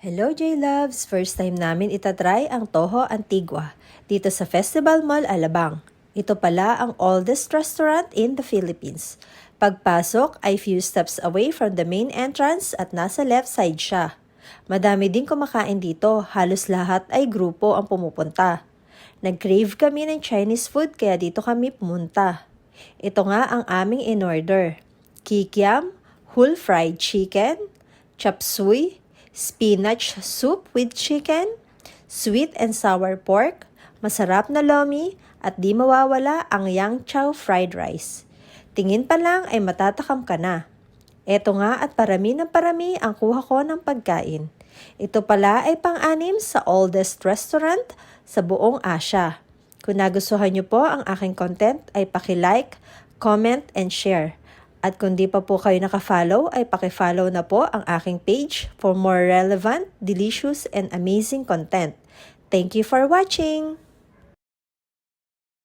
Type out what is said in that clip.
Hello J-Loves! First time namin itatry ang Toho Antigua dito sa Festival Mall, Alabang. Ito pala ang oldest restaurant in the Philippines. Pagpasok ay few steps away from the main entrance at nasa left side siya. Madami din kumakain dito, halos lahat ay grupo ang pumupunta. Nag-crave kami ng Chinese food kaya dito kami pumunta. Ito nga ang aming in-order. Kikiam, whole fried chicken, chop suey, spinach soup with chicken, sweet and sour pork, masarap na lomi, at di mawawala ang yang chow fried rice. Tingin pa lang ay matatakam ka na. Eto nga at parami ng parami ang kuha ko ng pagkain. Ito pala ay pang-anim sa oldest restaurant sa buong Asia. Kung nagustuhan niyo po ang aking content ay paki-like, comment, and share. At kung di pa po kayo naka-follow, ay paki-follow na po ang aking page for more relevant, delicious, and amazing content. Thank you for watching!